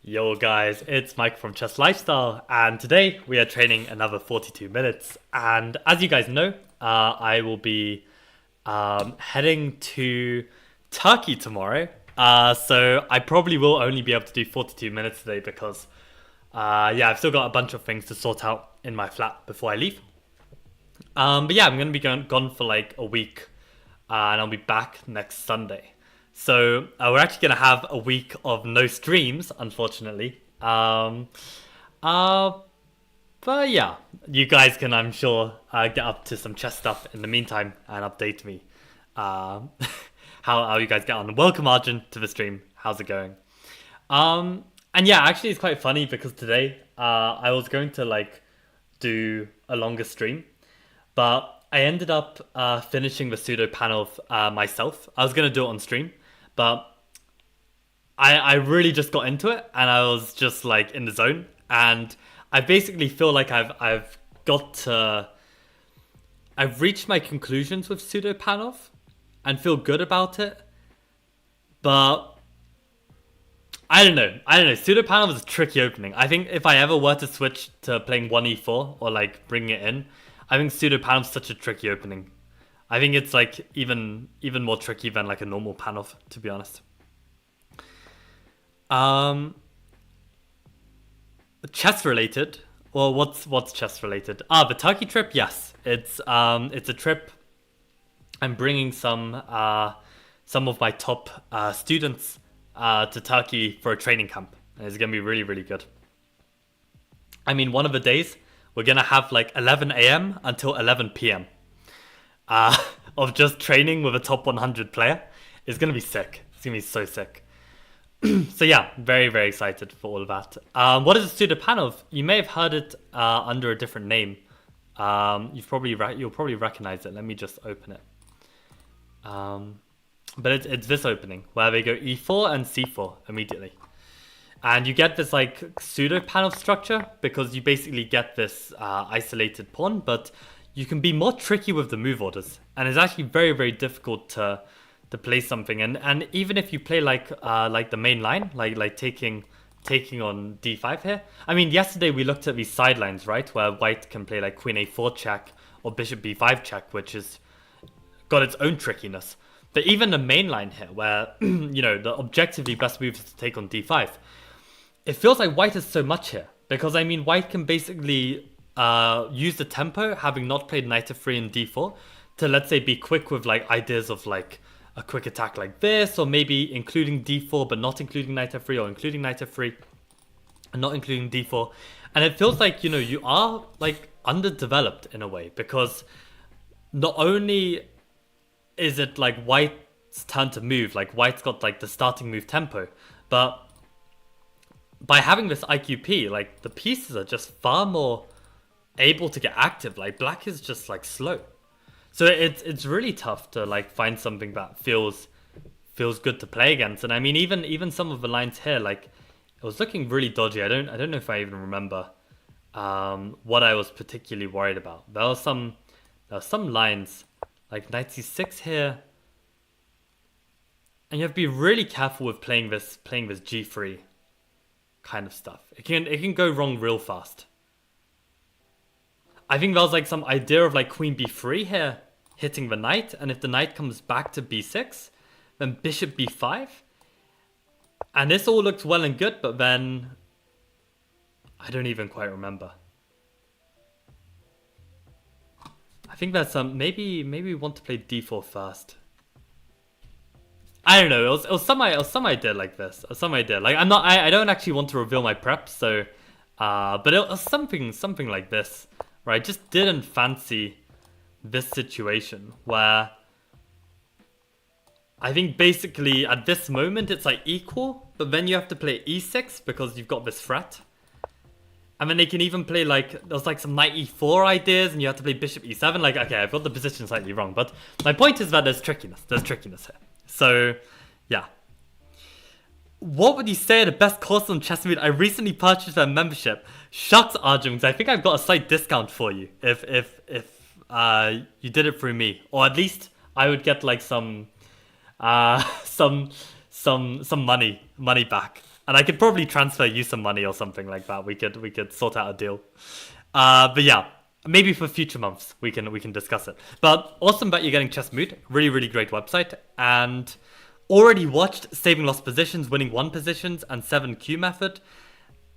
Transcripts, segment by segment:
Yo guys, it's Mike from Chess Lifestyle, and today we are training another 42 minutes. And as you guys know, I will be heading to Turkey tomorrow. So I probably will only be able to do 42 minutes today because, I've still got a bunch of things to sort out in my flat before I leave. But yeah, I'm going to be gone for like a week, and I'll be back next Sunday. So we're actually going to have a week of no streams, unfortunately. But yeah, you guys can, I'm sure, get up to some chess stuff in the meantime and update me how you guys get on. Welcome, Arjun, to the stream. How's it going? And yeah, actually, it's quite funny because today I was going to like do a longer stream, but I ended up finishing the pseudo panel myself. I was going to do it on stream, but I really just got into it and I was just like in the zone. And I basically feel like I've reached my conclusions with pseudo Panov and feel good about it. But I don't know. Pseudo Panov is a tricky opening. I think if I ever were to switch to playing 1e4 or like bringing it in, I think pseudo Panov is such a tricky opening. I think it's like even more tricky than like a normal Panov, to be honest. Chess related. Well, what's chess related? The Turkey trip. Yes, it's a trip. I'm bringing some of my top students to Turkey for a training camp. And it's gonna be really, really good. I mean, one of the days we're gonna have like 11 a.m. until 11 p.m. Of just training with a top 100 player. It's gonna be sick. It's gonna be so sick. So yeah, very, very excited for all of that. What is a pseudo Panov? You may have heard it under a different name. You'll probably recognize it. Let me just open it. But it's this opening where they go e4 and c4 immediately. And you get this like pseudo Panov structure because you basically get this isolated pawn, but you can be more tricky with the move orders. And it's actually very, very difficult to play something. And even if you play like the main line, like taking on d5 here. I mean, yesterday we looked at these sidelines, right? Where white can play like queen a4 check or bishop b5 check, which has got its own trickiness. But even the main line here, where, the objectively best move is to take on d5, it feels like white has so much here. Because, I mean, white can basically use the tempo, having not played knight f3 and d4, to, let's say, be quick with, like, ideas of, like, a quick attack like this, or maybe including d4, but not including knight f3, or including knight f3, and not including d4. And it feels like, you are, like, underdeveloped in a way, because not only is it like white's turn to move, like white's got like the starting move tempo, but by having this IQP, like the pieces are just far more able to get active. Like black is just like slow, so it's really tough to like find something that feels good to play against. And I mean, even some of the lines here, like it was looking really dodgy. I don't know if I even remember what I was particularly worried about. There were some lines like knight c6 here, and you have to be really careful with playing this g3 kind of stuff. It can go wrong real fast. I think there was like some idea of like queen b3 here hitting the knight, and if the knight comes back to b6, then bishop b5, and this all looked well and good, but then I don't even quite remember. I think that's maybe we want to play d4 first. I don't know. It was some idea like this. Or some idea. Like I don't actually want to reveal my prep, so but it was something like this, right? I just didn't fancy this situation where I think basically at this moment it's like equal, but then you have to play e6 because you've got this threat. And then they can even play like, there's like some knight e4 ideas and you have to play bishop e7. Like, okay, I've got the position slightly wrong, but my point is that there's trickiness. There's trickiness here. So, yeah. What would you say are the best courses on Chessmood? I recently purchased their membership. Shucks, Arjun, I think I've got a slight discount for you if you did it through me. Or at least I would get like some money back And I could probably transfer you some money or something like that. We could sort out a deal. But yeah, maybe for future months we can discuss it. But awesome that you're getting Chess Mood. Really, really great website. And already watched Saving Lost Positions, Winning One Positions, and 7Q Method.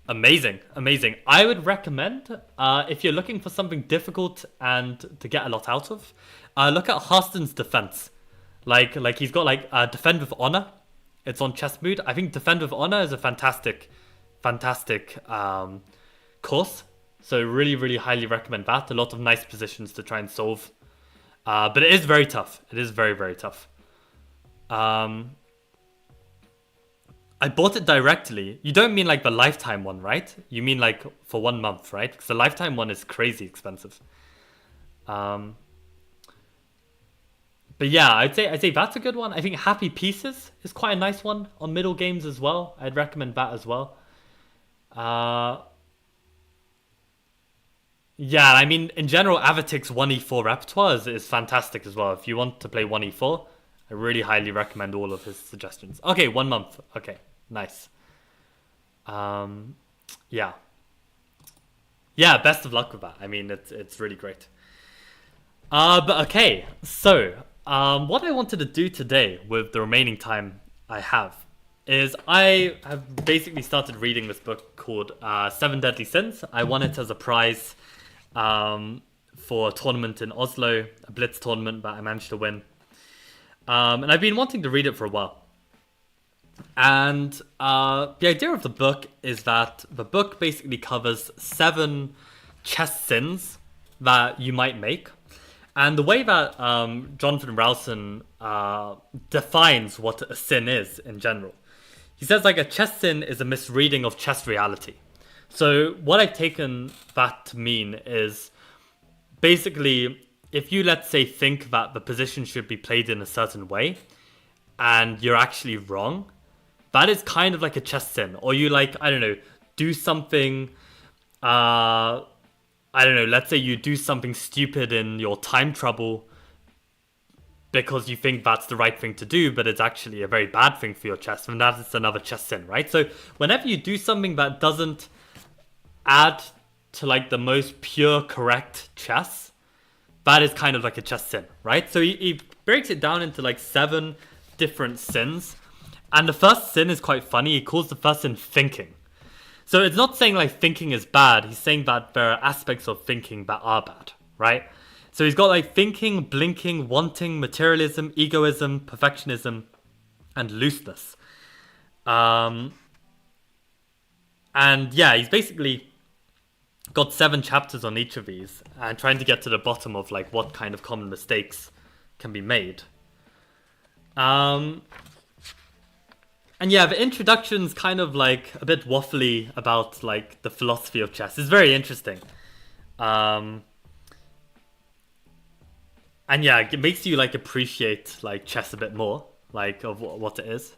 Amazing, amazing. I would recommend, if you're looking for something difficult and to get a lot out of, look at Harston's Defense. Like he's got like Defend with Honor. It's on Chess Mood. I think Defend with Honor is a fantastic course. So really, really highly recommend that. A lot of nice positions to try and solve. But it is very tough. It is very, very tough. I bought it directly. You don't mean like the lifetime one, right? You mean like for 1 month, right? Because the lifetime one is crazy expensive. But yeah, I'd say that's a good one. I think Happy Pieces is quite a nice one on middle games as well. I'd recommend that as well. Yeah, I mean, in general, Avatic's 1e4 repertoire is fantastic as well. If you want to play 1e4, I really highly recommend all of his suggestions. Okay, 1 month. Okay, nice. Yeah. Yeah, best of luck with that. I mean, it's really great. But okay, so what I wanted to do today with the remaining time I have is I have basically started reading this book called Seven Deadly Sins. I won it as a prize for a tournament in Oslo, a Blitz tournament that I managed to win. And I've been wanting to read it for a while. And the idea of the book is that the book basically covers 7 chess sins that you might make. And the way that Jonathan Rowson defines what a sin is in general. He says like a chess sin is a misreading of chess reality. So what I've taken that to mean is basically if you, let's say, think that the position should be played in a certain way and you're actually wrong, that is kind of like a chess sin. Or you like, I don't know, do something, I don't know, let's say you do something stupid in your time trouble because you think that's the right thing to do, but it's actually a very bad thing for your chess, and that is another chess sin, right? So whenever you do something that doesn't add to like the most pure correct chess, that is kind of like a chess sin, right? So he breaks it down into like 7 different sins, and the first sin is quite funny. He calls the first sin thinking. So it's not saying like thinking is bad. He's saying that there are aspects of thinking that are bad, right? So he's got like thinking, blinking, wanting, materialism, egoism, perfectionism, and looseness. And yeah, he's basically got 7 chapters on each of these and trying to get to the bottom of like what kind of common mistakes can be made. And yeah, the introduction's kind of like a bit waffly about like the philosophy of chess. It's very interesting. And yeah, it makes you like appreciate like chess a bit more, like of what it is.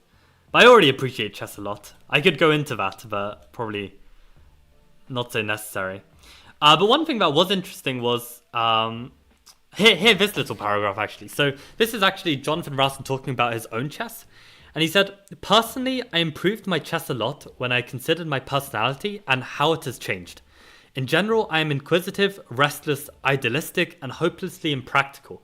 But I already appreciate chess a lot. I could go into that, but probably not so necessary. But one thing that was interesting was here this little paragraph actually. So this is actually Jonathan Rowson talking about his own chess. And he said, personally, I improved my chess a lot when I considered my personality and how it has changed. In general, I am inquisitive, restless, idealistic, and hopelessly impractical.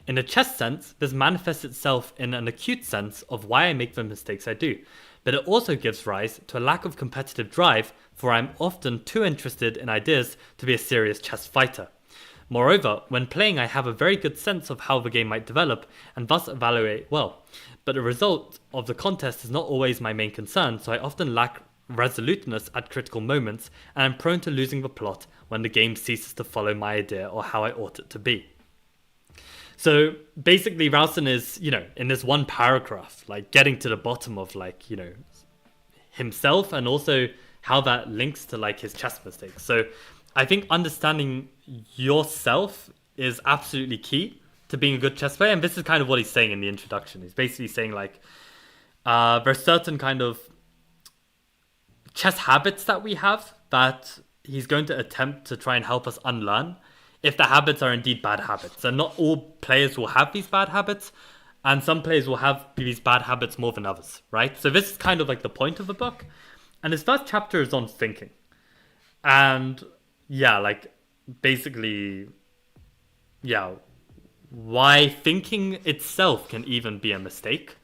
In a chess sense, this manifests itself in an acute sense of why I make the mistakes I do. But it also gives rise to a lack of competitive drive, for I am often too interested in ideas to be a serious chess fighter. Moreover, when playing, I have a very good sense of how the game might develop, and thus evaluate well. But the result of the contest is not always my main concern, so I often lack resoluteness at critical moments, and I'm prone to losing the plot when the game ceases to follow my idea or how I ought it to be. So basically Rowson is, in this one paragraph, like getting to the bottom of like, himself and also how that links to like his chess mistakes. So I think understanding yourself is absolutely key to being a good chess player. And this is kind of what he's saying in the introduction. He's basically saying like, there's certain kind of chess habits that we have that he's going to attempt to try and help us unlearn if the habits are indeed bad habits. And not all players will have these bad habits, and some players will have these bad habits more than others, right? So this is kind of like the point of the book. And his first chapter is on thinking. And yeah, like basically, yeah, why thinking itself can even be a mistake.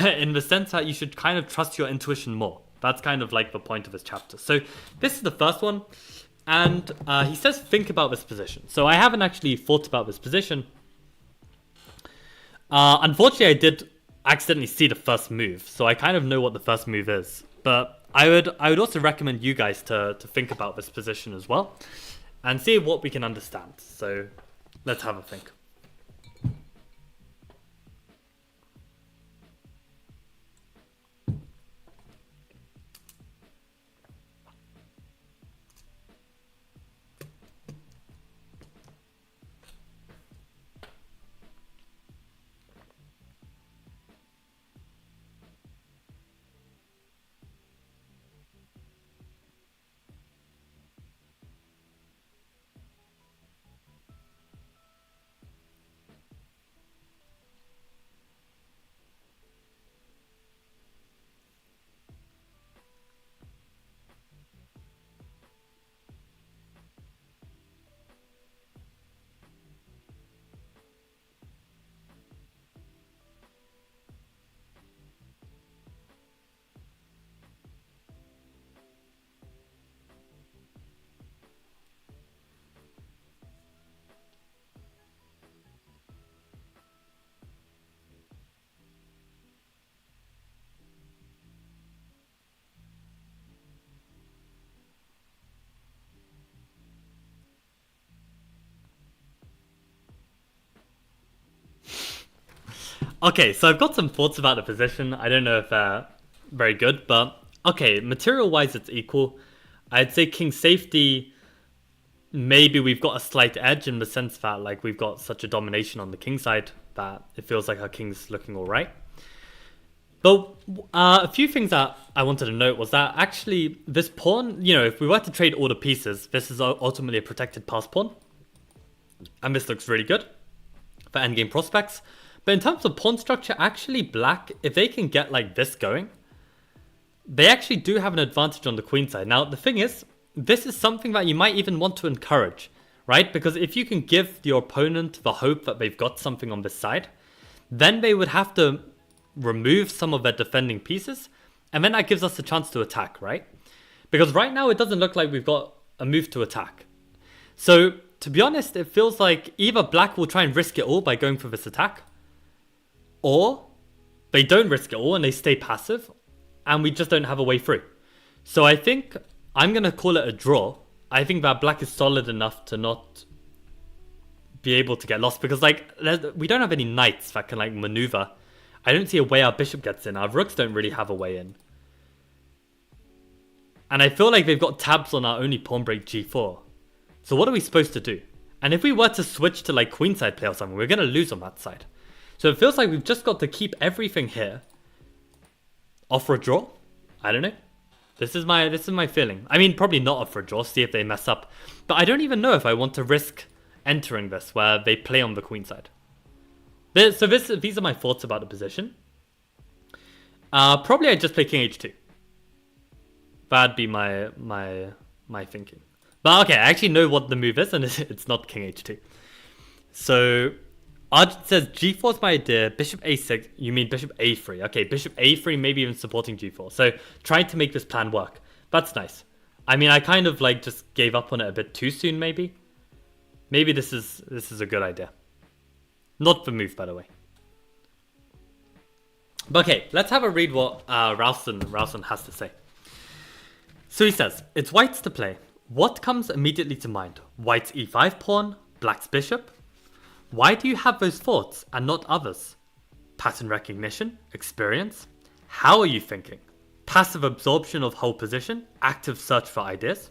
In the sense that you should kind of trust your intuition more. That's kind of like the point of his chapter. So this is the first one. And he says, think about this position. So I haven't actually thought about this position. Unfortunately, I did accidentally see the first move. So I kind of know what the first move is. But I would also recommend you guys to think about this position as well. And see what we can understand. So let's have a think. Okay, so I've got some thoughts about the position. I don't know if they're very good, but okay, material-wise, it's equal. I'd say king safety, maybe we've got a slight edge in the sense that like we've got such a domination on the king side that it feels like our king's looking all right. But a few things that I wanted to note was that actually this pawn, if we were to trade all the pieces, this is ultimately a protected pass pawn. And this looks really good for endgame prospects. But in terms of pawn structure, actually black, if they can get like this going, they actually do have an advantage on the queen side. Now, the thing is, this is something that you might even want to encourage, right? Because if you can give your opponent the hope that they've got something on this side, then they would have to remove some of their defending pieces, and then that gives us a chance to attack, right? Because right now it doesn't look like we've got a move to attack. So, to be honest, it feels like either black will try and risk it all by going for this attack, or they don't risk it all and they stay passive, and we just don't have a way through. So I think I'm going to call it a draw. I think that black is solid enough to not be able to get lost, because like we don't have any knights that can like maneuver. I don't see a way our bishop gets in. Our rooks don't really have a way in. And I feel like they've got tabs on our only pawn break g4. So what are we supposed to do? And if we were to switch to like queenside play or something, we're going to lose on that side. So it feels like we've just got to keep everything here. Offer a draw? I don't know. This is my feeling. I mean, probably not offer a draw, see if they mess up. But I don't even know if I want to risk entering this where they play on the queen side. These are my thoughts about the position. Probably I'd just play king h2. That'd be my thinking. But okay, I actually know what the move is, and it's not king h2. So Arjun says g4 is my idea. Bishop a6. You mean bishop a3? Okay, bishop a3, maybe even supporting g4. So trying to make this plan work. That's nice. I mean, I kind of like just gave up on it a bit too soon. Maybe this is a good idea. Not the move, by the way. But okay, let's have a read what Ralston has to say. So he says, it's white's to play. What comes immediately to mind? White's e5 pawn, black's bishop? Why do you have those thoughts and not others? Pattern recognition? Experience? How are you thinking? Passive absorption of whole position? Active search for ideas?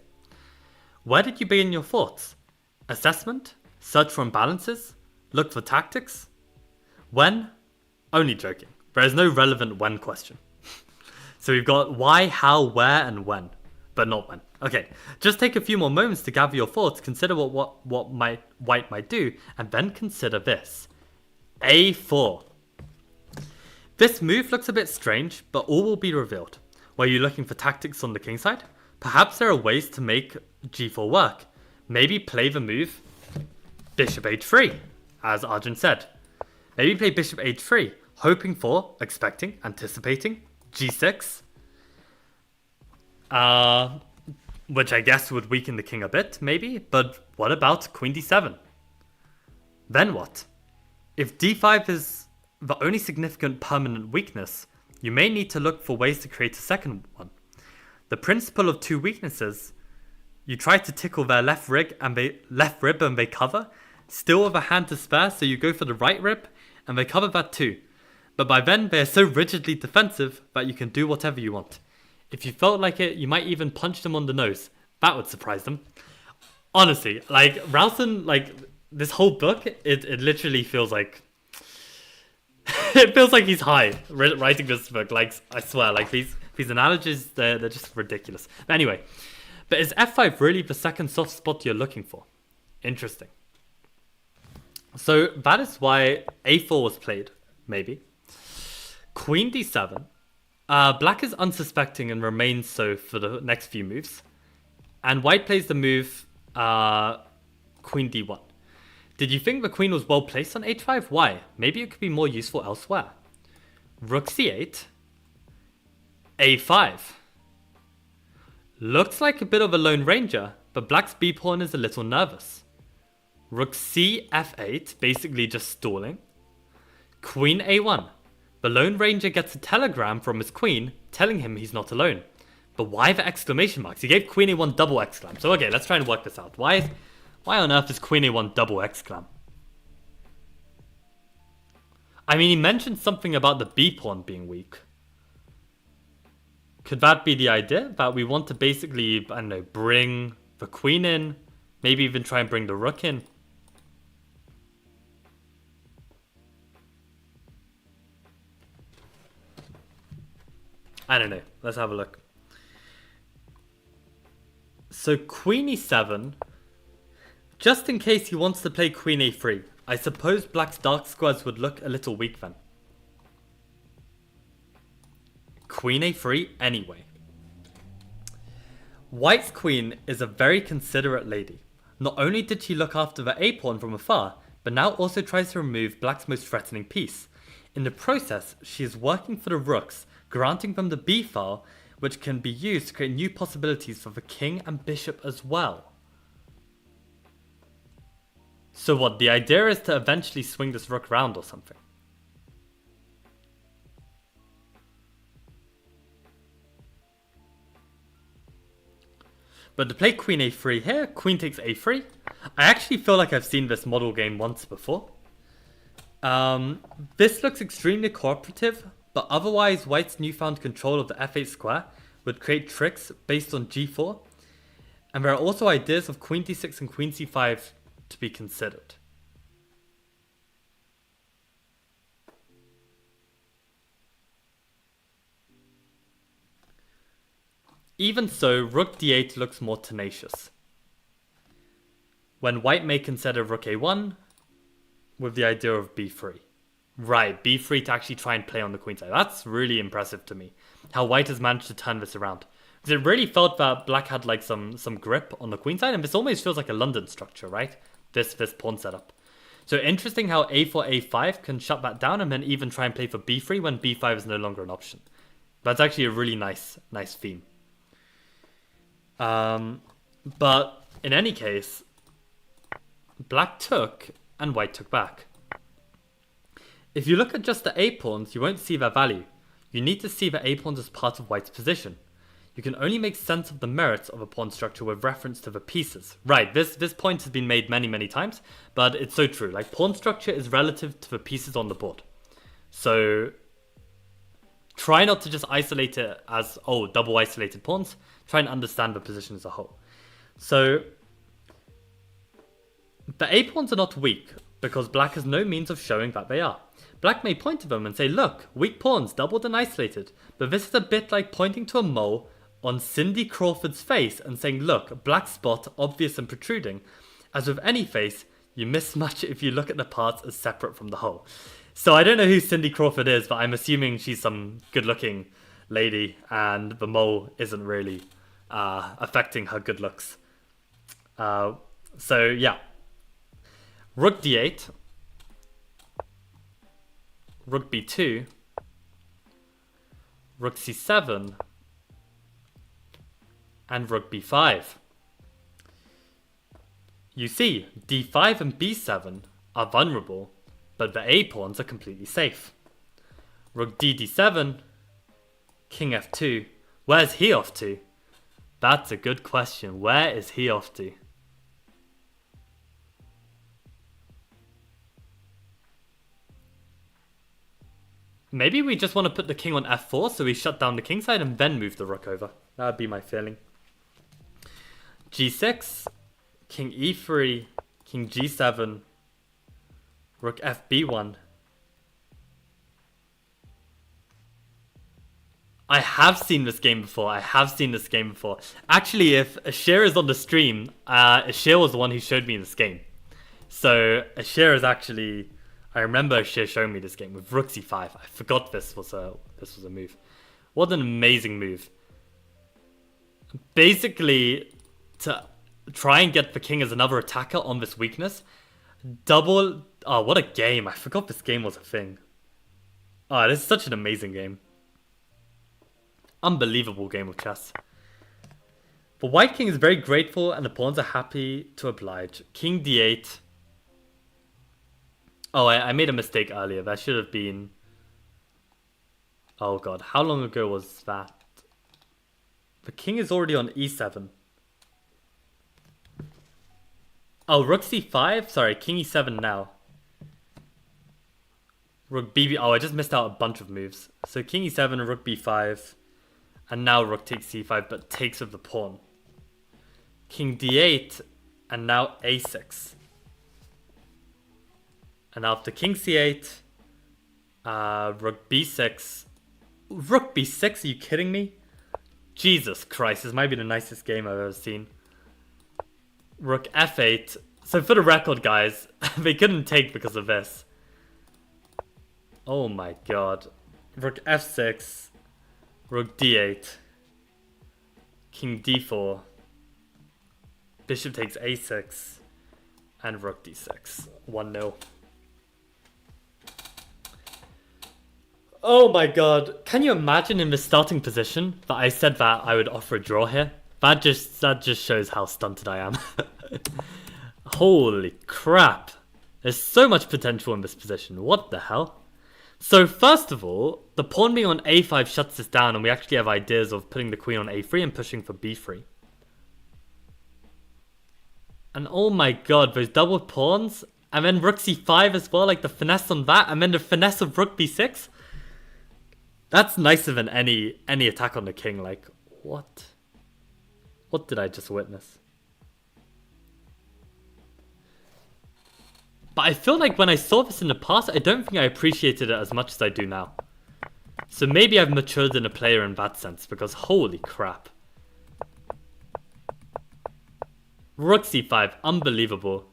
Where did you begin your thoughts? Assessment? Search for imbalances? Look for tactics? When? Only joking. There is no relevant when question. So we've got why, how, where, and when. But not when. Okay, just take a few more moments to gather your thoughts, consider what white might do, and then consider this. A4. This move looks a bit strange, but all will be revealed. Were you looking for tactics on the king side? Perhaps there are ways to make g4 work. Maybe play the move bishop h3, as Arjun said. Maybe play bishop h3, hoping for, expecting, anticipating g6. Which I guess would weaken the king a bit, maybe. But what about queen d7? Then what? If d5 is the only significant permanent weakness, you may need to look for ways to create a second one. The principle of two weaknesses, you try to tickle their left rib and they cover, still with a hand to spare, so you go for the right rib and they cover that too. But by then they are so rigidly defensive that you can do whatever you want. If you felt like it, you might even punch them on the nose. That would surprise them. Honestly, like Ralston, like this whole book, it literally feels like it feels like he's high writing this book. Like I swear, like these analogies, they're just ridiculous. But anyway, but is f5 really the second soft spot you're looking for? Interesting. So that is why a4 was played, maybe. Queen d7. Black is unsuspecting and remains so for the next few moves. And white plays the move queen d1. Did you think the queen was well placed on h5? Why? Maybe it could be more useful elsewhere. Rook c8. a5. Looks like a bit of a lone ranger, but black's b pawn is a little nervous. Rook c f8, basically just stalling. Queen a1. The Lone Ranger gets a telegram from his queen telling him he's not alone. But why the exclamation marks? He gave queen a1 double exclam. So okay, let's try and work this out. Why on earth is queen a1 double exclam? I mean, he mentioned something about the b pawn being weak. Could that be the idea? That we want to basically, I don't know, bring the queen in? Maybe even try and bring the rook in? I don't know. Let's have a look. So queen e7. Just in case he wants to play queen a3. I suppose black's dark squares would look a little weak then. Queen a3 anyway. White's queen is a very considerate lady. Not only did she look after the a pawn from afar, but now also tries to remove black's most threatening piece. In the process, she is working for the rooks, granting them the b file, which can be used to create new possibilities for the king and bishop as well. So what, the idea is to eventually swing this rook round or something? But to play queen a3 here, queen takes a3. I actually feel like I've seen this model game once before. This looks extremely cooperative, but otherwise white's newfound control of the f8 square would create tricks based on g4. And there are also ideas of queen d6 and queen c5 to be considered. Even so, rook d8 looks more tenacious. When white may consider rook a1 with the idea of b3. Right, b3 to actually try and play on the queen side. That's really impressive to me. How white has managed to turn this around. Because it really felt that black had like some grip on the queen side, and this almost feels like a London structure, right? This pawn setup. So interesting how a4, a5 can shut that down and then even try and play for b3 when b5 is no longer an option. That's actually a really nice theme. But in any case, black took and white took back. If you look at just the a-pawns, you won't see their value. You need to see the a-pawns as part of white's position. You can only make sense of the merits of a pawn structure with reference to the pieces. Right, this point has been made many times, but it's so true. Like, pawn structure is relative to the pieces on the board. So try not to just isolate it as, oh, double isolated pawns. Try and understand the position as a whole. So the a-pawns are not weak, because black has no means of showing that they are. Black may point to them and say, look, weak pawns, doubled and isolated. But this is a bit like pointing to a mole on Cindy Crawford's face and saying, look, black spot, obvious and protruding. As with any face, you miss much if you look at the parts as separate from the whole. So I don't know who Cindy Crawford is, but I'm assuming she's some good-looking lady, and the mole isn't really affecting her good looks. So yeah, rook d8, rook b2, rook c7, and rook b5. You see, d5 and b7 are vulnerable, but the a pawns are completely safe. Rook d7, king f2. Where's he off to? That's a good question. Where is he off to? Maybe we just want to put the king on f4 so we shut down the king side and then move the rook over. That would be my feeling. g6, king e3, king g7, rook fb1. I have seen this game before. Actually, if Ashir is on the stream, Ashir was the one who showed me this game. So Ashir is actually... I remember Ashir showing me this game with rook c5. I forgot this was a move. What an amazing move. Basically, to try and get the king as another attacker on this weakness, double... Oh, what a game. I forgot this game was a thing. Oh, this is such an amazing game. Unbelievable game of chess. The white king is very grateful and the pawns are happy to oblige. King d8. Oh, I made a mistake earlier. That should have been... Oh god, how long ago was that? The king is already on e7. Oh, rook c5? Sorry, king e7 now. Rook bb... Oh, I just missed out a bunch of moves. So king e7, rook b5... And now rook takes c5, but takes with the pawn. King d8, and now a6. And after king c8, rook b6. Rook b6, are you kidding me? Jesus Christ, this might be the nicest game I've ever seen. Rook f8. So for the record, guys, they couldn't take because of this. Oh my god. Rook f6. Rook d8, king d4, bishop takes a6, and rook d6. 1-0. Oh my god. Can you imagine in the starting position that I said that I would offer a draw here? That just shows how stunted I am. Holy crap. There's so much potential in this position. What the hell? So first of all, the pawn being on a5 shuts this down and we actually have ideas of putting the queen on a3 and pushing for b3. And oh my god, those double pawns. And then rook c5 as well, like the finesse on that. And then the finesse of rook b6. That's nicer than any attack on the king. Like, what? What did I just witness? But I feel like when I saw this in the past, I don't think I appreciated it as much as I do now. So maybe I've matured in a player in that sense, because holy crap. Rook c5, unbelievable.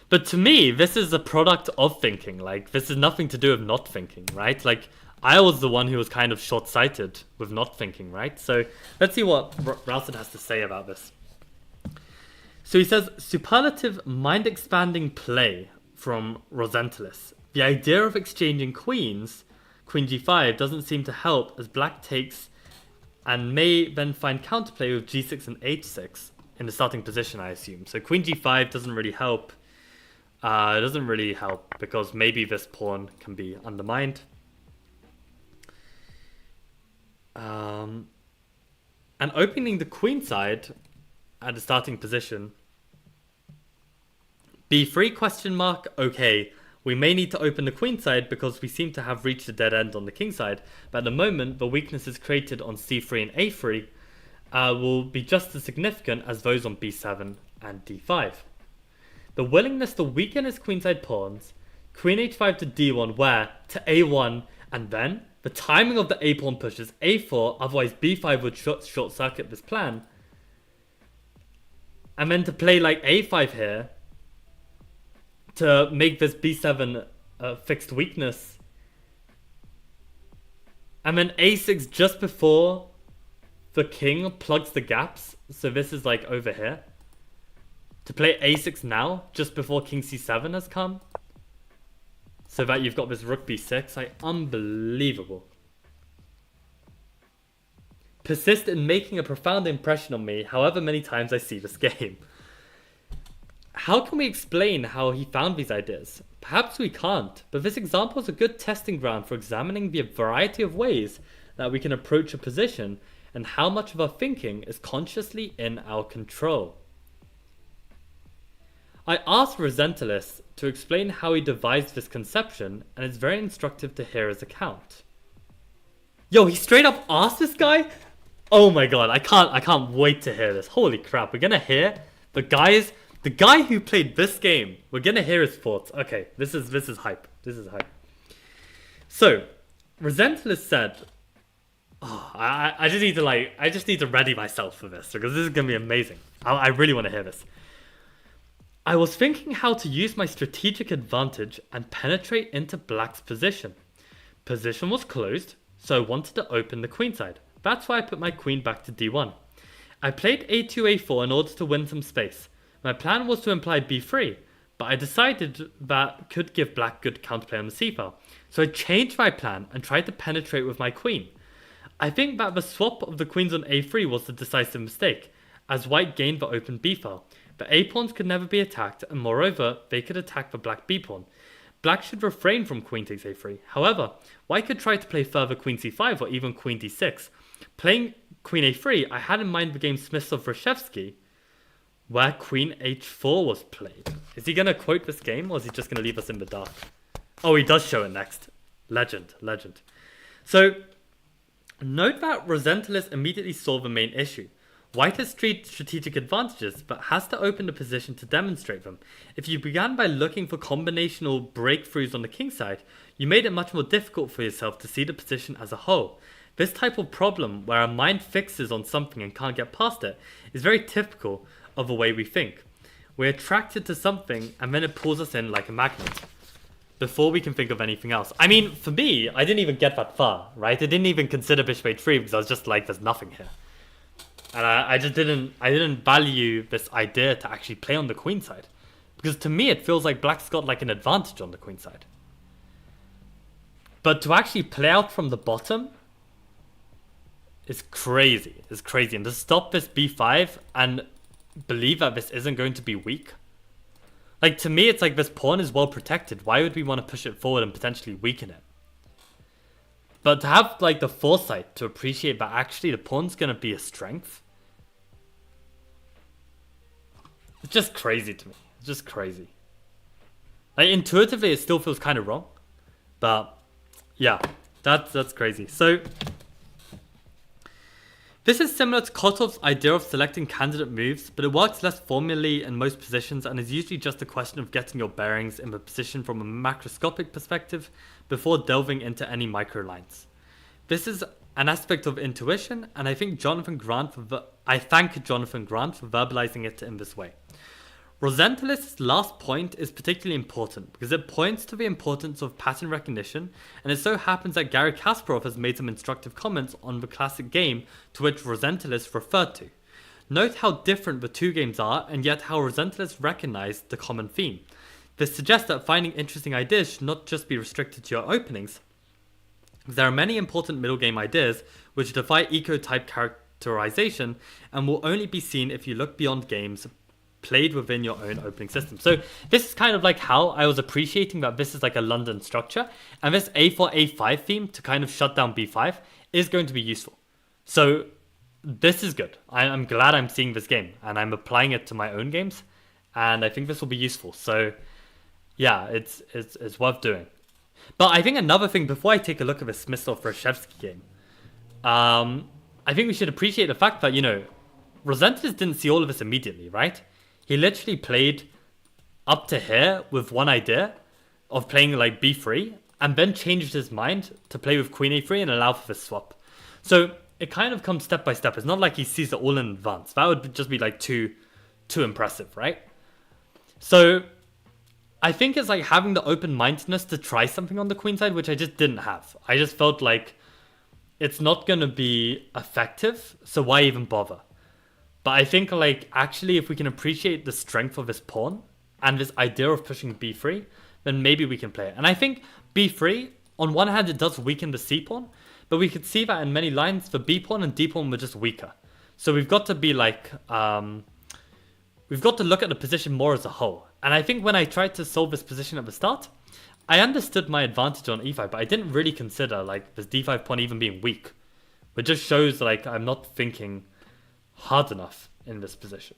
But to me, this is a product of thinking. Like, this is nothing to do with not thinking, right? Like, I was the one who was kind of short-sighted with not thinking, right? So let's see what Ralston has to say about this. So he says, superlative mind-expanding play from Rosentalis. The idea of exchanging queens, queen g5, doesn't seem to help as black takes and may then find counterplay with g6 and h6 in the starting position, I assume. So queen g5 doesn't really help. It doesn't really help because maybe this pawn can be undermined. And opening the queen side at the starting position. b3 question mark. Okay, we may need to open the queen side because we seem to have reached a dead end on the king side. But at the moment, the weaknesses created on c3 and a3 will be just as significant as those on b7 and d5. The willingness to weaken his queenside pawns, queen h5 to d1, where to a1, and then the timing of the a pawn pushes a4, otherwise b5 would short circuit this plan. And then to play like a5 here, to make this b7 fixed weakness. And then a6 just before the king plugs the gaps. So this is like over here. To play a6 now, just before king c7 has come. So that you've got this rook b6. Like, unbelievable. Persist in making a profound impression on me, however many times I see this game. How can we explain how he found these ideas? Perhaps we can't, but this example is a good testing ground for examining the variety of ways that we can approach a position and how much of our thinking is consciously in our control. I asked Rosentelis to explain how he devised this conception, and it's very instructive to hear his account. Yo, he straight up asked this guy? Oh my god, I can't wait to hear this. Holy crap, we're gonna hear the guy who played this game. We're gonna hear his thoughts. Okay, this is hype. This is hype. So, Rosentelis said, I just need to ready myself for this because this is gonna be amazing. I really want to hear this. I was thinking how to use my strategic advantage and penetrate into black's position. Position was closed, so I wanted to open the queen side. That's why I put my queen back to d1. I played a2, a4 in order to win some space. My plan was to imply b3, but I decided that could give black good counterplay on the c-file. So I changed my plan and tried to penetrate with my queen. I think that the swap of the queens on a3 was the decisive mistake, as white gained the open b-file. The a-pawns could never be attacked, and moreover, they could attack the black b-pawn. Black should refrain from queen takes a3. However, white could try to play further queen c5 or even queen d6. Playing queen a3, I had in mind the game Smysl-Reshevsky, where queen h4 was played. Is he going to quote this game, or is he just going to leave us in the dark? Oh, he does show it next. Legend. So, note that Rosentelis immediately saw the main issue. White has strategic advantages, but has to open the position to demonstrate them. If you began by looking for combinational breakthroughs on the king side, you made it much more difficult for yourself to see the position as a whole. This type of problem, where our mind fixes on something and can't get past it, is very typical of the way we think. We're attracted to something, and then it pulls us in like a magnet, before we can think of anything else. I mean, for me, I didn't even get that far, right? I didn't even consider bishop h3 because I was just like, there's nothing here. And I didn't value this idea to actually play on the queen side. Because to me, it feels like black's got like an advantage on the queen side. But to actually play out from the bottom is crazy. It's crazy. And to stop this b5 and believe that this isn't going to be weak. Like, to me, it's like this pawn is well protected. Why would we want to push it forward and potentially weaken it? But to have like the foresight to appreciate that actually the pawn's going to be a strength. It's just crazy to me. It's just crazy. Like, intuitively, it still feels kind of wrong. But yeah, that's crazy. So this is similar to Kotov's idea of selecting candidate moves, but it works less formally in most positions and is usually just a question of getting your bearings in the position from a macroscopic perspective before delving into any micro lines. This is an aspect of intuition, and I thank Jonathan Grant for verbalizing it in this way. Rosentelis' last point is particularly important because it points to the importance of pattern recognition, and it so happens that Garry Kasparov has made some instructive comments on the classic game to which Rosentelis referred to. Note how different the two games are, and yet how Rosentelis recognized the common theme. This suggests that finding interesting ideas should not just be restricted to your openings. There are many important middle game ideas which defy eco-type characterization and will only be seen if you look beyond games played within your own opening system. So this is kind of like how I was appreciating that this is like a London structure, and this a4 a5 theme to kind of shut down b5 is going to be useful. So this is good. I'm glad I'm seeing this game and I'm applying it to my own games, and I think this will be useful. So yeah, it's worth doing. But I think another thing, before I take a look at the Smysl-Reshevsky game, I think we should appreciate the fact that, you know, Rosentelis didn't see all of this immediately, right? He literally played up to here with one idea of playing like b3, and then changed his mind to play with queen a3 and allow for this swap. So it kind of comes step by step. It's not like he sees it all in advance. That would just be like too impressive, right? So I think it's like having the open-mindedness to try something on the queen side, which I just didn't have. I just felt like it's not going to be effective, so why even bother? But I think like actually if we can appreciate the strength of this pawn and this idea of pushing b3, then maybe we can play it. And I think b3, on one hand, it does weaken the c pawn, but we could see that in many lines, the b pawn and d pawn were just weaker. So we've got to be like, we've got to look at the position more as a whole. And I think when I tried to solve this position at the start, I understood my advantage on e5, but I didn't really consider like this d5 pawn even being weak. It just shows like I'm not thinking hard enough in this position.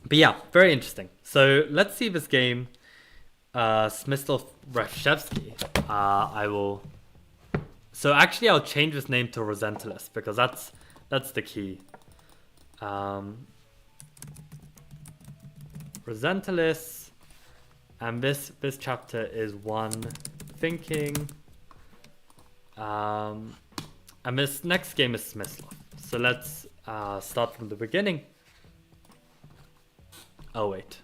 But yeah, very interesting. So let's see this game. Smyslov Reshevsky. I will. So actually, I'll change this name to Rosentelis because that's the key. Rosentelis, and this chapter is one thinking. And this next game is Smyslov. So let's start from the beginning. Oh wait.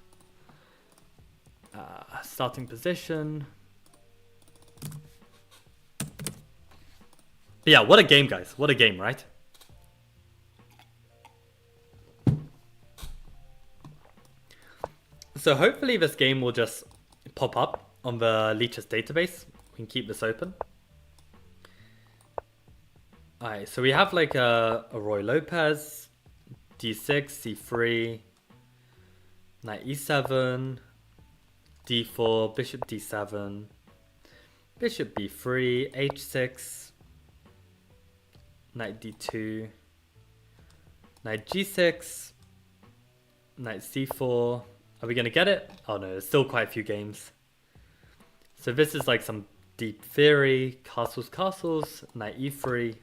Starting position. But yeah, what a game, guys. What a game, right? So hopefully this game will just pop up on the Lichess database. We can keep this open. Alright, so we have like a Roy Lopez, d6, c3, knight e7, d4, bishop d7, bishop b3, h6, knight d2, knight g6, knight c4. Are we going to get it? Oh no, there's still quite a few games. So this is like some deep theory, castles, knight e3,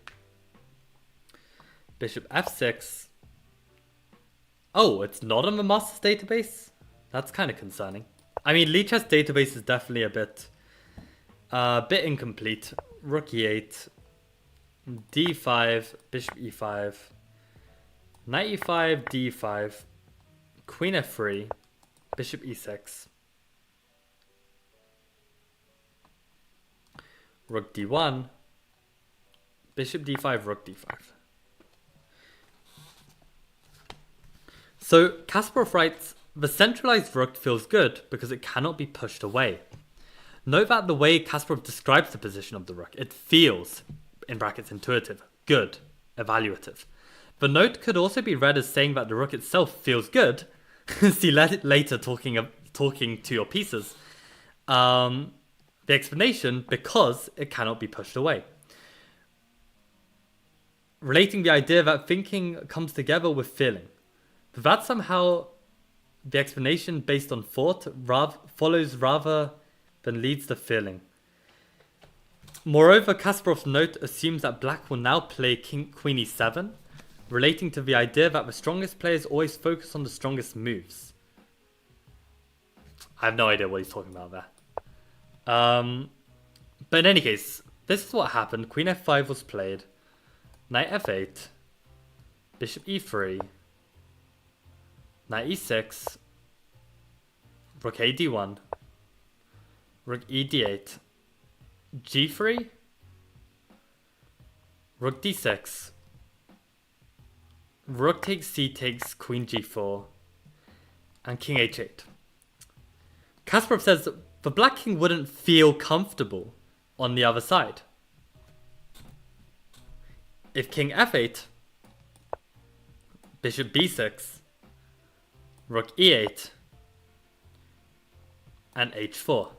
bishop f6. Oh, it's not on the Masters database? That's kind of concerning. I mean, Lichess database is definitely a bit incomplete. Rook e8, d5, bishop e5, knight e5, d5, queen f3, bishop e6, rook d1, bishop d5, rook d5. So Kasparov writes, the centralized rook feels good because it cannot be pushed away. Note that the way Kasparov describes the position of the rook, it feels, in brackets intuitive, good, evaluative. The note could also be read as saying that the rook itself feels good. See later talking to your pieces. The explanation, because it cannot be pushed away. Relating the idea that thinking comes together with feeling. That somehow the explanation based on thought follows rather than leads to feeling. Moreover, Kasparov's note assumes that black will now play queen e7, relating to the idea that the strongest players always focus on the strongest moves. I have no idea what he's talking about there. But in any case, this is what happened. Queen f5 was played, knight f8, bishop e3, knight e6, rook a d1, rook e d8, g3, rook d6, rook takes c takes queen g4, and king h8. Kasparov says the black king wouldn't feel comfortable on the other side. If king f8, bishop b6, rook e8, and h4.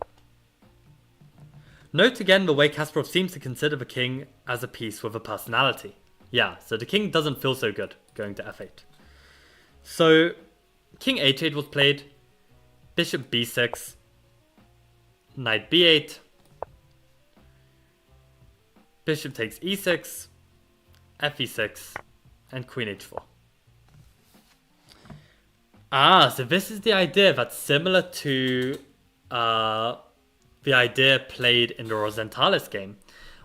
Note again the way Kasparov seems to consider the king as a piece with a personality. Yeah, so the king doesn't feel so good going to f8. So king h8 was played, bishop b6, knight b8, bishop takes e6, fe6, and queen h4. So this is the idea that's similar to the idea played in the Rosentalis game,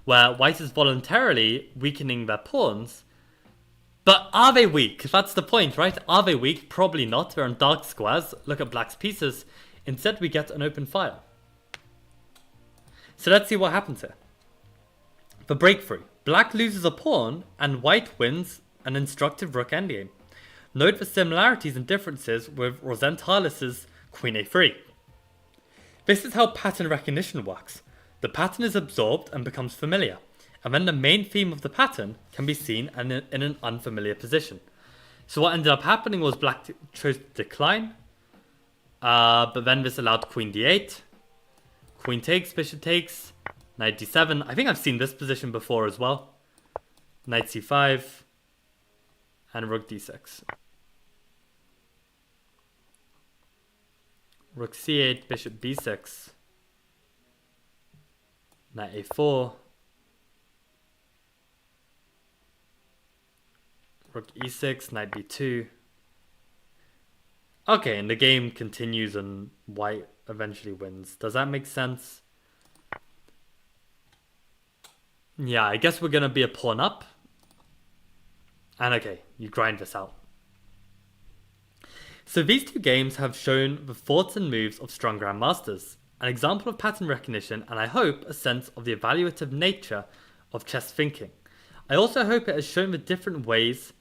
where white is voluntarily weakening their pawns But are they weak? That's the point, right? Are they weak? Probably not. They're on dark squares. Look at black's pieces. Instead, we get an open file. So let's see what happens here. For breakthrough, black loses a pawn and white wins an instructive rook endgame. Note the similarities and differences with Rosenthalis' Queen A3. This is how pattern recognition works. The pattern is absorbed and becomes familiar, and then the main theme of the pattern can be seen in an unfamiliar position. So what ended up happening was black chose to decline, but then this allowed queen d8, queen takes, bishop takes, knight d7. I think I've seen this position before as well. Knight c5, and rook d6. Rook c8, bishop b6, knight a4, rook e6, knight b2. Okay, and the game continues and white eventually wins. Does that make sense? Yeah, I guess we're going to be a pawn up. And okay, you grind this out. So these two games have shown the thoughts and moves of strong grandmasters, an example of pattern recognition, and I hope a sense of the evaluative nature of chess thinking. I also hope it has shown the different ways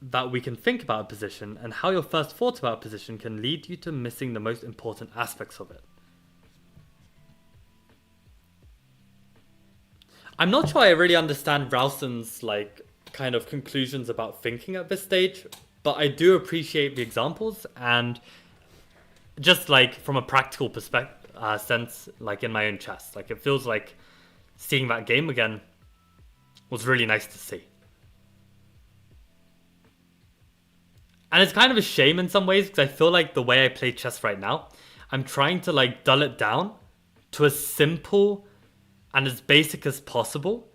that we can think about a position and how your first thought about a position can lead you to missing the most important aspects of it. I'm not sure I really understand Ralston's kind of conclusions about thinking at this stage, but I do appreciate the examples, and just from a practical perspective, sense, in my own chess, it feels like seeing that game again was really nice to see. And it's kind of a shame in some ways, because I feel like the way I play chess right now, I'm trying to dull it down to as simple and as basic as possible,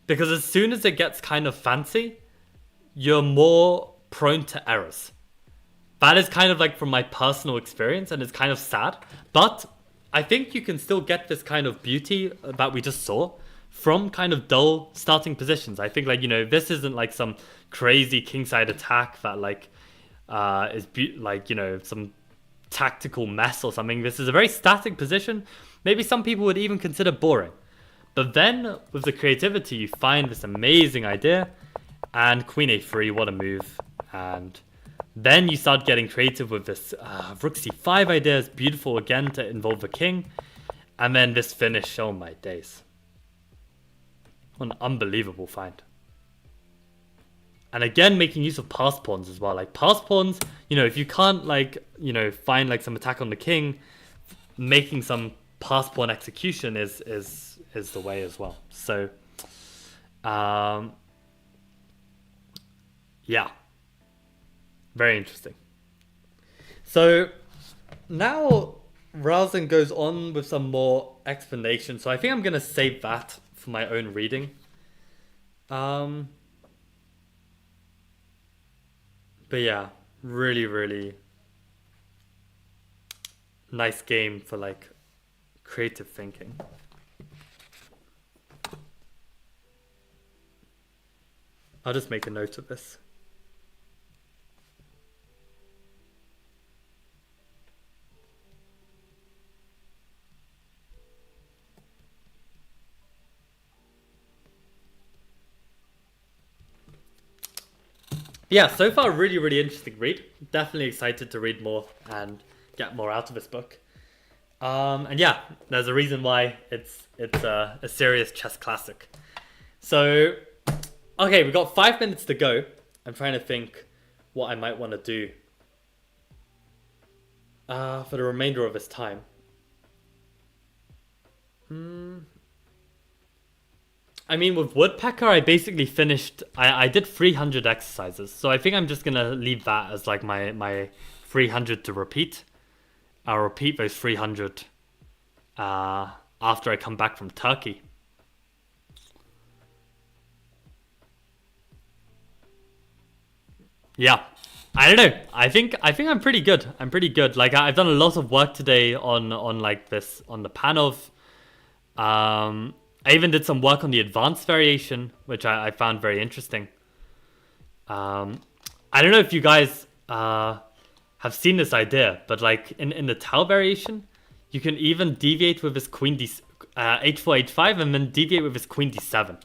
because as soon as it gets kind of fancy, you're more prone to errors. That is kind of from my personal experience, and it's kind of sad, but I think you can still get this kind of beauty that we just saw from kind of dull starting positions. I think this isn't some crazy kingside attack that is some tactical mess or something. This is a very static position. Maybe some people would even consider boring. But then with the creativity, you find this amazing idea, and queen a3, what a move. And then you start getting creative with this rook c5 idea. Is beautiful again to involve the king. And then this finish, oh my days. What an unbelievable find. And again, making use of pass pawns as well. Pass pawns, if you can't find some attack on the king, making some pass pawn execution is the way as well. So, yeah. Very interesting. So now Ralston goes on with some more explanation. So I think I'm going to save that for my own reading. But yeah, really, really nice game for creative thinking. I'll just make a note of this. Yeah, so far really, really interesting read. Definitely excited to read more and get more out of this book. And yeah, there's a reason why it's a serious chess classic. So, okay, we've got 5 minutes to go. I'm trying to think what I might want to do for the remainder of this time. I mean, with Woodpecker, I basically finished... I did 300 exercises. So I think I'm just going to leave that as my 300 to repeat. I'll repeat those 300 after I come back from Turkey. Yeah. I don't know. I think I'm pretty good. I'm pretty good. I've done a lot of work today on this, on the Panov. I even did some work on the advanced variation, which I found very interesting. I don't know if you guys have seen this idea, but like in the Tau variation, you can even deviate with his queen d h4 h5 and then deviate with his queen d7.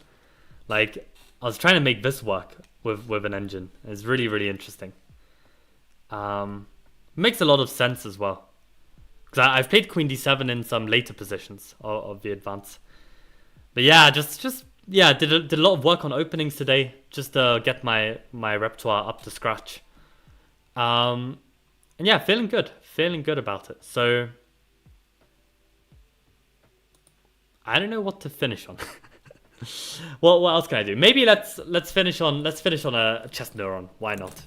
Like I was trying to make this work with an engine. It's really interesting. Makes a lot of sense as well, because I've played queen d7 in some later positions of the advance. But yeah, just yeah, did a lot of work on openings today just to get my repertoire up to scratch. And yeah, feeling good about it. So I don't know what to finish on. what else can I do? Maybe let's finish on a chess neuron. Why not?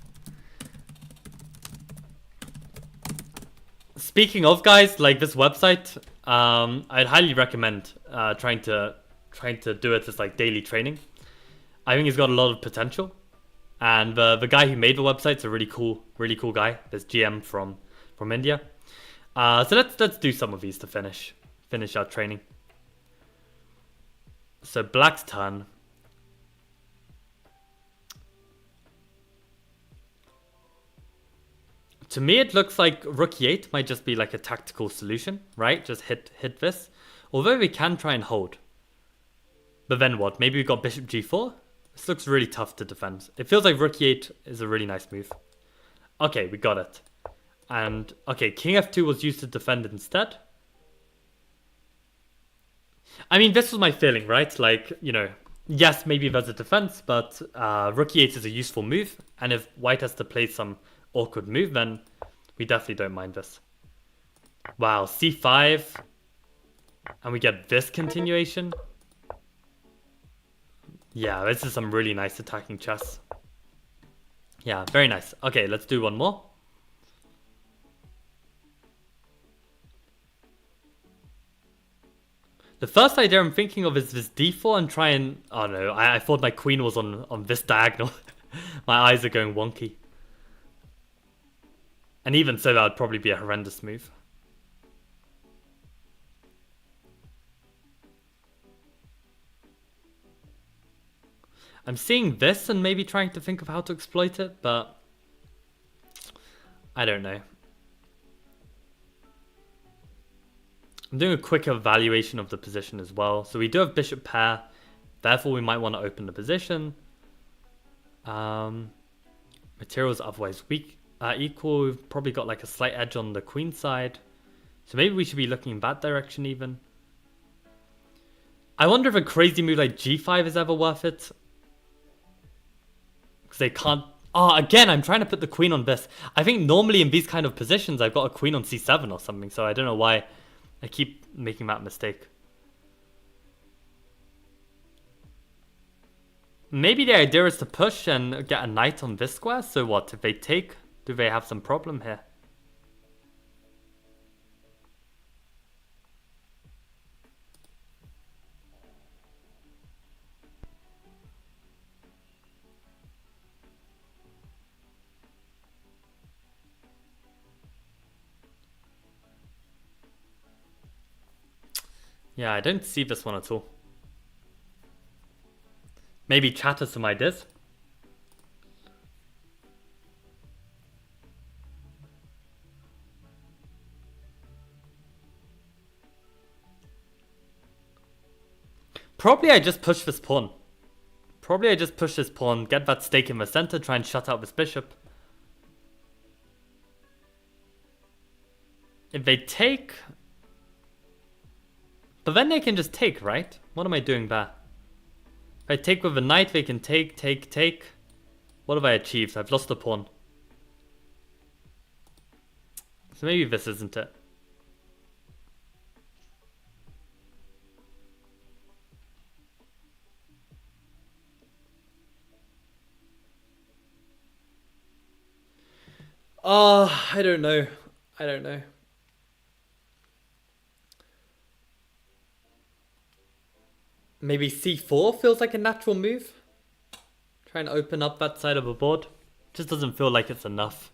Speaking of, guys, like this website, I'd highly recommend trying to do it as like daily training. I think it's got a lot of potential, and the guy who made the website's a really cool guy. This GM from India. So let's do some of these to finish our training. So black's turn. To me, it looks like rook e8 might just be like a tactical solution, right? Just hit this. Although we can try and hold. But then what? Maybe we got bishop g4? This looks really tough to defend. It feels like rook e8 is a really nice move. Okay, we got it. And, okay, king f2 was used to defend instead. I mean, this was my feeling, right? Like, you know, yes, maybe there's a defense, but rook e8 is a useful move. And if white has to play some awkward move, then we definitely don't mind this. Wow, c5. And we get this continuation. Yeah, this is some really nice attacking chess. Yeah, very nice. Okay, let's do one more. The first idea I'm thinking of is this d4 and try and... Oh no, I thought my queen was on this diagonal. My eyes are going wonky. And even so, that would probably be a horrendous move. I'm seeing this and maybe trying to think of how to exploit it, but I don't know. I'm doing a quick evaluation of the position as well. So we do have bishop pair, therefore we might want to open the position. Materials otherwise weak. Equal, we've probably got like a slight edge on the queen side. So maybe we should be looking in that direction even. I wonder if a crazy move like g5 is ever worth it. Because they can't... Oh, again, I'm trying to put the queen on this. I think normally in these kind of positions, I've got a queen on c7 or something. So I don't know why I keep making that mistake. Maybe the idea is to push and get a knight on this square. So what, if they take... Do they have some problem here? Yeah, I don't see this one at all. Maybe chat us some ideas. Probably I just push this pawn. Get that stake in the center, try and shut out this bishop. If they take... But then they can just take, right? What am I doing there? If I take with a knight, they can take. What have I achieved? I've lost a pawn. So maybe this isn't it. Oh, I don't know. Maybe c4 feels like a natural move. Try and open up that side of the board. Just doesn't feel like it's enough.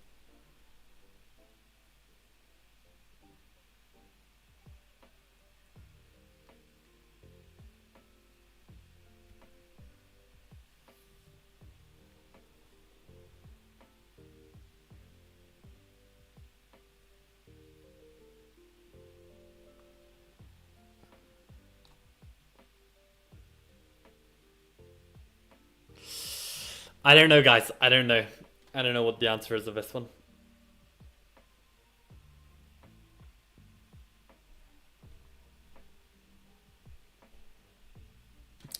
I don't know, guys. I don't know. I don't know what the answer is of this one.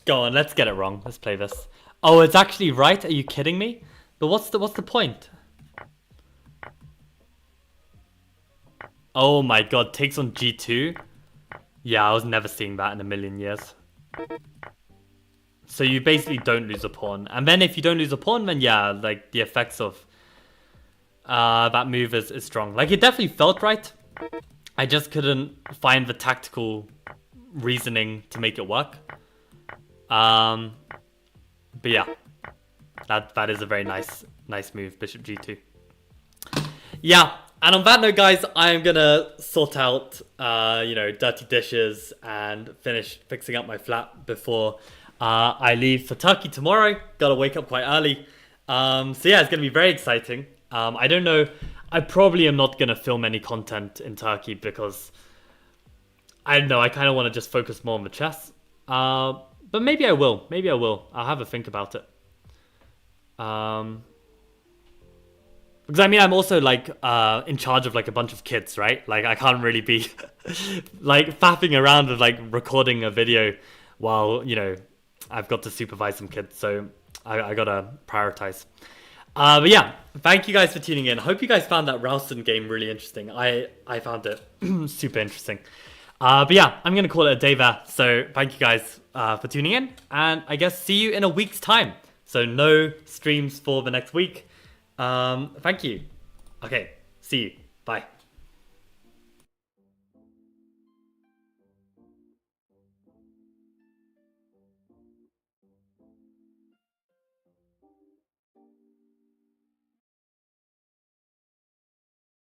Go on, let's get it wrong. Let's play this. Oh, it's actually right. Are you kidding me? But what's the point? Oh my god, takes on G2. Yeah, I was never seeing that in a million years. So you basically don't lose a pawn. And then if you don't lose a pawn, then yeah, like the effects of that move is strong. Like it definitely felt right. I just couldn't find the tactical reasoning to make it work. But yeah, that is a very nice move, Bishop G2. Yeah, and on that note, guys, I'm gonna sort out dirty dishes and finish fixing up my flat before I leave for Turkey tomorrow. Gotta wake up quite early. So yeah, it's gonna be very exciting. I don't know. I probably am not gonna film any content in Turkey because I don't know. I kind of want to just focus more on the chess. But maybe I will. Maybe I will. I'll have a think about it. Because I mean, I'm also like in charge of like a bunch of kids, right? Like I can't really be like faffing around with like recording a video while I've got to supervise some kids. So I gotta prioritize. But yeah, thank you guys for tuning in. Hope you guys found that Ralston game really interesting. I found it super interesting. But yeah, I'm gonna call it a day there. So thank you guys for tuning in, and I guess see you in a week's time. So no streams for the next week. Thank you. Okay, see you. Bye.